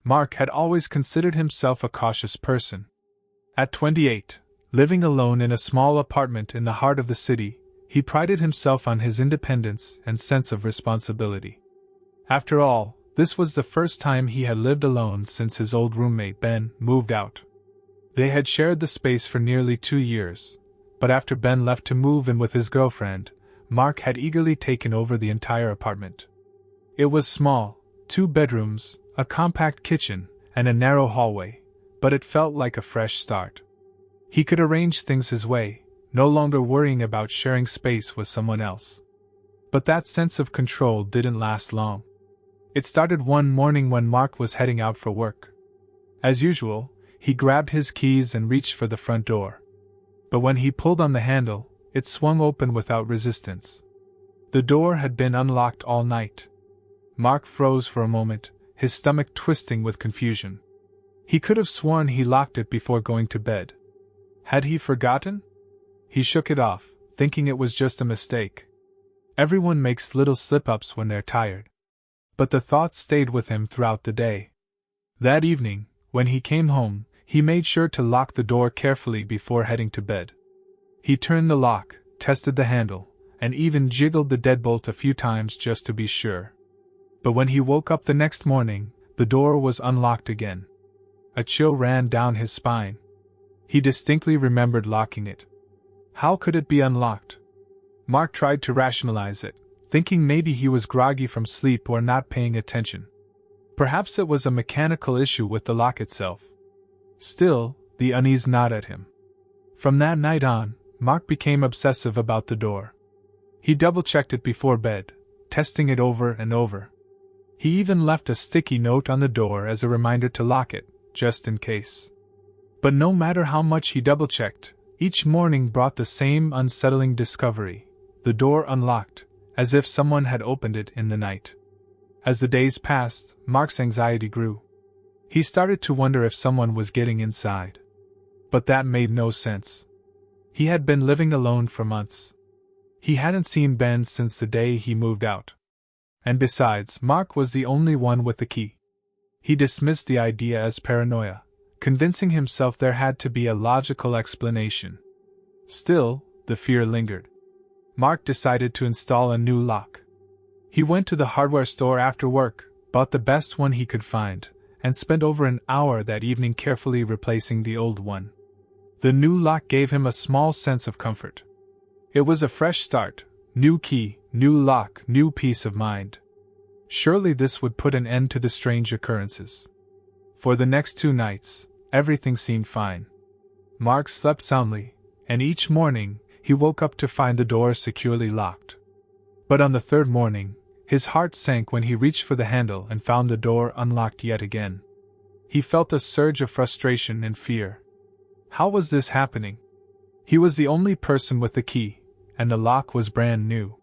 Mark had always considered himself a cautious person. At 28, living alone in a small apartment in the heart of the city, he prided himself on his independence and sense of responsibility. After all, this was the first time he had lived alone since his old roommate Ben moved out. They had shared the space for nearly 2 years, but after Ben left to move in with his girlfriend, Mark had eagerly taken over the entire apartment. It was small, 2 bedrooms, a compact kitchen, and a narrow hallway, but it felt like a fresh start. He could arrange things his way, no longer worrying about sharing space with someone else. But that sense of control didn't last long. It started one morning when Mark was heading out for work. As usual, he grabbed his keys and reached for the front door. But when he pulled on the handle, it swung open without resistance. The door had been unlocked all night. Mark froze for a moment, his stomach twisting with confusion. He could have sworn he locked it before going to bed. Had he forgotten? He shook it off, thinking it was just a mistake. Everyone makes little slip-ups when they're tired. But the thought stayed with him throughout the day. That evening, when he came home, he made sure to lock the door carefully before heading to bed. He turned the lock, tested the handle, and even jiggled the deadbolt a few times just to be sure. But when he woke up the next morning, the door was unlocked again. A chill ran down his spine. He distinctly remembered locking it. How could it be unlocked? Mark tried to rationalize it, thinking maybe he was groggy from sleep or not paying attention. Perhaps it was a mechanical issue with the lock itself. Still, the unease gnawed at him. From that night on, Mark became obsessive about the door. He double-checked it before bed, testing it over and over. He even left a sticky note on the door as a reminder to lock it, just in case. But no matter how much he double-checked, each morning brought the same unsettling discovery: the door unlocked, as if someone had opened it in the night. As the days passed, Mark's anxiety grew. He started to wonder if someone was getting inside. But that made no sense. He had been living alone for months. He hadn't seen Ben since the day he moved out. And besides, Mark was the only one with the key. He dismissed the idea as paranoia, convincing himself there had to be a logical explanation. Still, the fear lingered. Mark decided to install a new lock. He went to the hardware store after work, bought the best one he could find, and spent over an hour that evening carefully replacing the old one. The new lock gave him a small sense of comfort. It was a fresh start, new key, new lock, new peace of mind. Surely this would put an end to the strange occurrences. For the next 2 nights, everything seemed fine. Mark slept soundly, and each morning, he woke up to find the door securely locked. But on the 3rd morning, his heart sank when he reached for the handle and found the door unlocked yet again. He felt a surge of frustration and fear. How was this happening? He was the only person with the key, and the lock was brand new.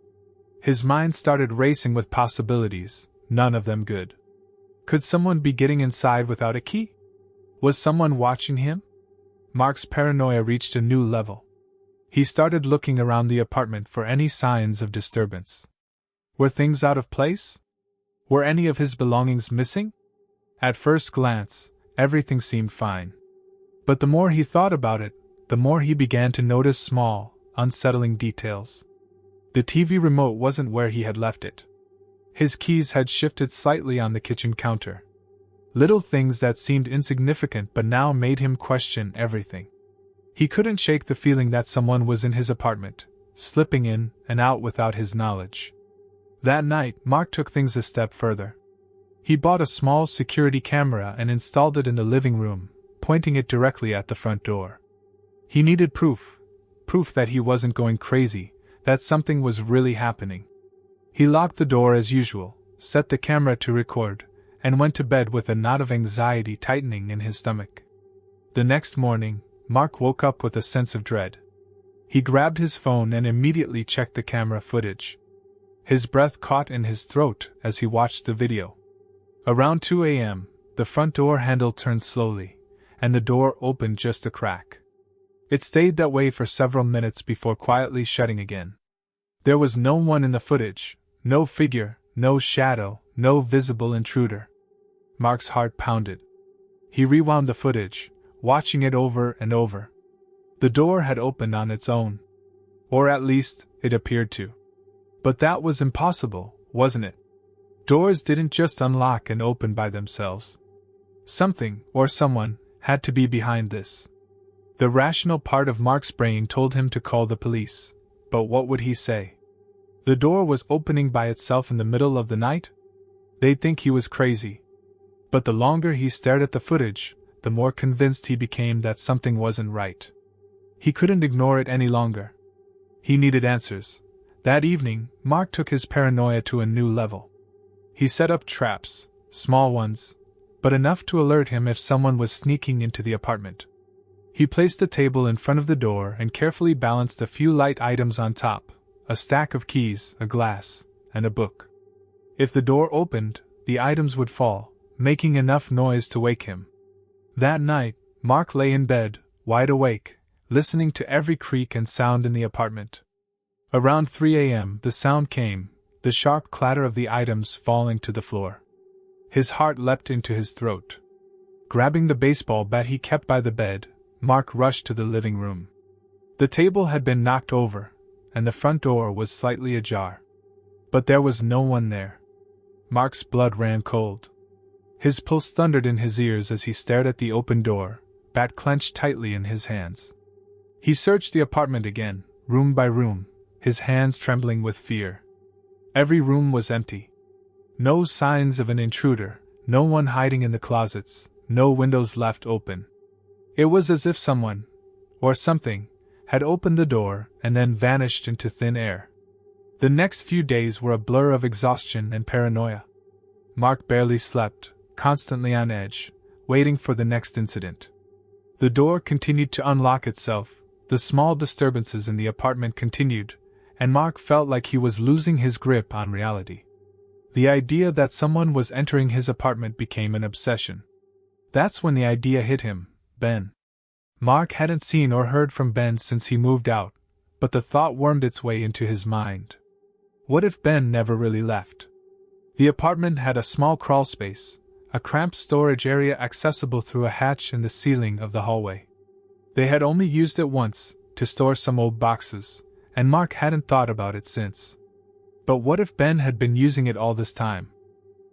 His mind started racing with possibilities, none of them good. Could someone be getting inside without a key? Was someone watching him? Mark's paranoia reached a new level. He started looking around the apartment for any signs of disturbance. Were things out of place? Were any of his belongings missing? At first glance, everything seemed fine. But the more he thought about it, the more he began to notice small, unsettling details. The TV remote wasn't where he had left it. His keys had shifted slightly on the kitchen counter. Little things that seemed insignificant but now made him question everything. He couldn't shake the feeling that someone was in his apartment, slipping in and out without his knowledge. That night, Mark took things a step further. He bought a small security camera and installed it in the living room, pointing it directly at the front door. He needed proof that he wasn't going crazy, that something was really happening. He locked the door as usual, set the camera to record, and went to bed with a knot of anxiety tightening in his stomach. The next morning, Mark woke up with a sense of dread. He grabbed his phone and immediately checked the camera footage. His breath caught in his throat as he watched the video. Around 2 a.m., the front door handle turned slowly, and the door opened just a crack. It stayed that way for several minutes before quietly shutting again. There was no one in the footage, no figure, no shadow, no visible intruder. Mark's heart pounded. He rewound the footage, watching it over and over. The door had opened on its own. Or at least, it appeared to. But that was impossible, wasn't it? Doors didn't just unlock and open by themselves. Something, or someone, had to be behind this. The rational part of Mark's brain told him to call the police, but what would he say? The door was opening by itself in the middle of the night? They'd think he was crazy. But the longer he stared at the footage, the more convinced he became that something wasn't right. He couldn't ignore it any longer. He needed answers. That evening, Mark took his paranoia to a new level. He set up traps, small ones, but enough to alert him if someone was sneaking into the apartment. He placed the table in front of the door and carefully balanced a few light items on top, a stack of keys, a glass, and a book. If the door opened, the items would fall, making enough noise to wake him. That night, Mark lay in bed, wide awake, listening to every creak and sound in the apartment. Around 3 a.m. the sound came, the sharp clatter of the items falling to the floor. His heart leapt into his throat. Grabbing the baseball bat he kept by the bed, Mark rushed to the living room. The table had been knocked over, and the front door was slightly ajar. But there was no one there. Mark's blood ran cold. His pulse thundered in his ears as he stared at the open door, bat clenched tightly in his hands. He searched the apartment again, room by room, his hands trembling with fear. Every room was empty. No signs of an intruder, no one hiding in the closets, no windows left open. It was as if someone, or something, had opened the door and then vanished into thin air. The next few days were a blur of exhaustion and paranoia. Mark barely slept, constantly on edge, waiting for the next incident. The door continued to unlock itself, the small disturbances in the apartment continued, and Mark felt like he was losing his grip on reality. The idea that someone was entering his apartment became an obsession. That's when the idea hit him: Ben. Mark hadn't seen or heard from Ben since he moved out, but the thought wormed its way into his mind. What if Ben never really left? The apartment had a small crawlspace, a cramped storage area accessible through a hatch in the ceiling of the hallway. They had only used it once, to store some old boxes, and Mark hadn't thought about it since. But what if Ben had been using it all this time?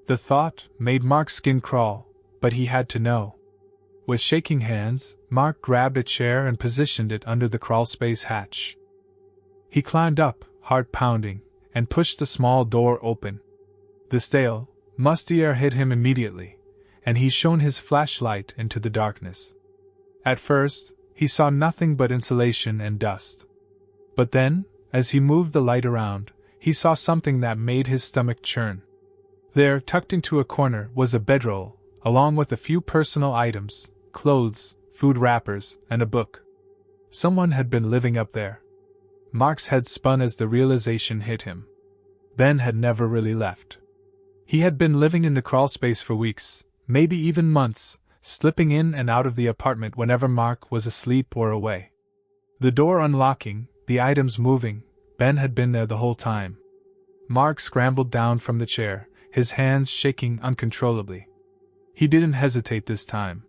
The thought made Mark's skin crawl, but he had to know. With shaking hands, Mark grabbed a chair and positioned it under the crawlspace hatch. He climbed up, heart pounding, and pushed the small door open. The stale, musty air hit him immediately, and he shone his flashlight into the darkness. At first, he saw nothing but insulation and dust. But then, as he moved the light around, he saw something that made his stomach churn. There, tucked into a corner, was a bedroll, along with a few personal items, clothes, food wrappers, and a book. Someone had been living up there. Mark's head spun as the realization hit him. Ben had never really left. He had been living in the crawlspace for weeks, maybe even months, slipping in and out of the apartment whenever Mark was asleep or away. The door unlocking, the items moving, Ben had been there the whole time. Mark scrambled down from the chair, his hands shaking uncontrollably. He didn't hesitate this time.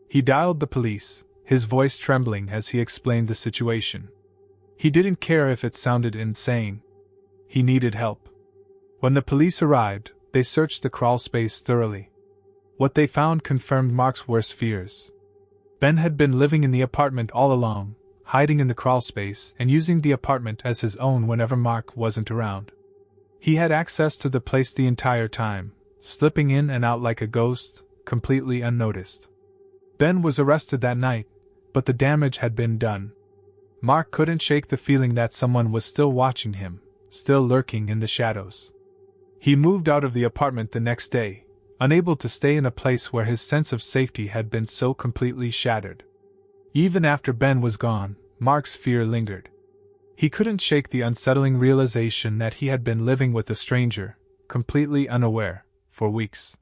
He dialed the police, his voice trembling as he explained the situation. He didn't care if it sounded insane. He needed help. When the police arrived, they searched the crawlspace thoroughly. What they found confirmed Mark's worst fears. Ben had been living in the apartment all along, hiding in the crawlspace and using the apartment as his own whenever Mark wasn't around. He had access to the place the entire time, slipping in and out like a ghost, completely unnoticed. Ben was arrested that night, but the damage had been done. Mark couldn't shake the feeling that someone was still watching him, still lurking in the shadows. He moved out of the apartment the next day, unable to stay in a place where his sense of safety had been so completely shattered. Even after Ben was gone, Mark's fear lingered. He couldn't shake the unsettling realization that he had been living with a stranger, completely unaware, for weeks.